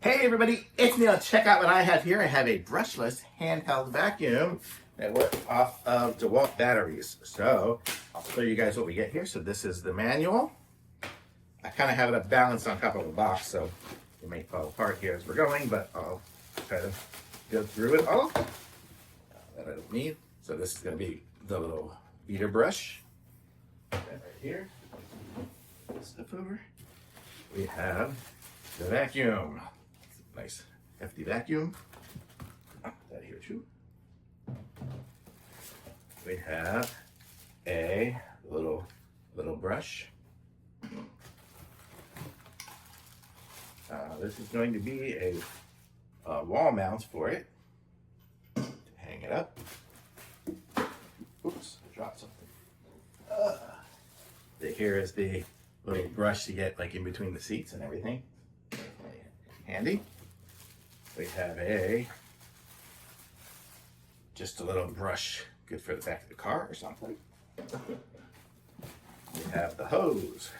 Hey everybody, it's Neil. Check out what I have here. I have a brushless handheld vacuum that works off of Dewalt batteries. So I'll show you guys what we get here. So this is the manual. I kind of have it balanced on top of a box, so it may fall apart here as we're going, but I'll try to go through it all that I don't need. So this is going to be the little beater brush. Put that right here. Step over. We have the vacuum. Nice hefty vacuum. That here too. We have a little brush. This is going to be a wall mount for it to hang it up. Oops, I dropped something. Here is the little brush to get like in between the seats and everything. Handy. We have just a little brush, good for the back of the car or something. We have the hose.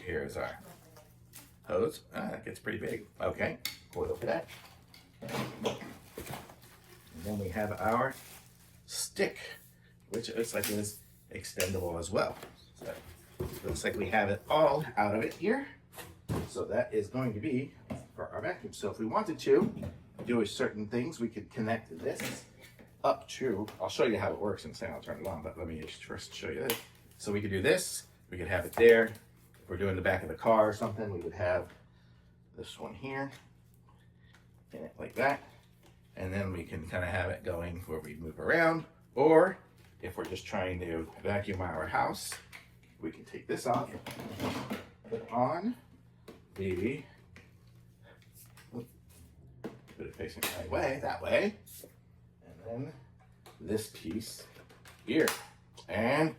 Here's our hose. It gets pretty big. Okay, coil for that. And then we have our stick, which looks like it is extendable as well. So it looks like we have it all out of it here. So that is going to be for our vacuum. So if we wanted to do certain things, we could connect this up to, I'll show you how it works in a second, I'll turn it on, but let me first show you this. So we could do this, we could have it there. If we're doing the back of the car or something, we would have this one here, in it like that. And then we can kind of have it going where we move around. Or if we're just trying to vacuum our house, we can take this off, put on the, put it facing the right way, that way, and then this piece here. And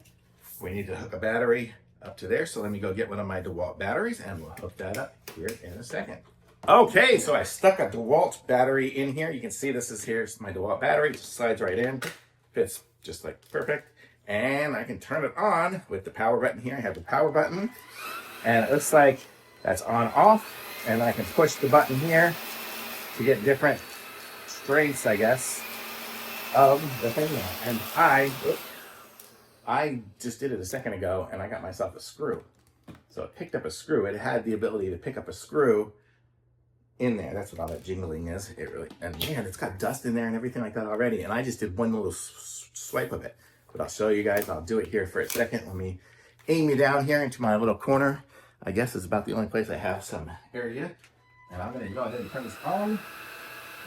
we need to hook a battery up to there, so let me go get one of my Dewalt batteries and we'll hook that up here in a second. Okay, so I stuck a Dewalt battery in here. You can see here's my Dewalt battery, it just slides right in, fits just like perfect. And I can turn it on with the power button here. I have the power button, and it looks like that's on off, and I can push the button here to get different strengths, I guess, of the thing. And I just did it a second ago, and I got myself a screw. So it picked up a screw. It had the ability to pick up a screw in there. That's what all that jingling is. It really, and man, it's got dust in there and everything like that already. And I just did one little swipe of it. But I'll show you guys. I'll do it here for a second. Let me aim you down here into my little corner. I guess it's about the only place I have some area. And I'm going to go ahead and turn this on.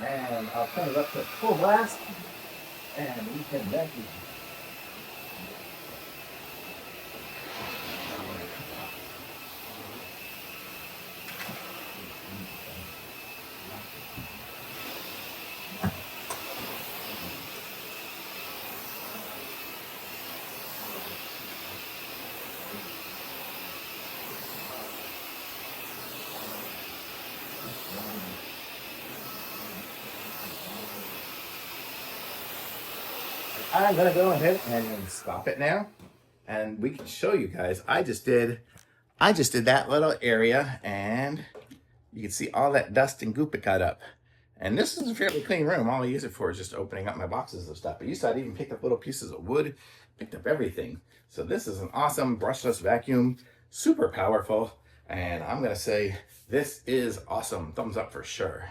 And I'll turn it up to full blast. And we can vacuum. I'm gonna go ahead and stop it now, and we can show you guys. I just did that little area, and you can see all that dust and goop it got up. And this is a fairly clean room. All I use it for is just opening up my boxes of stuff. But you saw I even picked up little pieces of wood, picked up everything. So this is an awesome brushless vacuum, super powerful, and I'm gonna say this is awesome. Thumbs up for sure.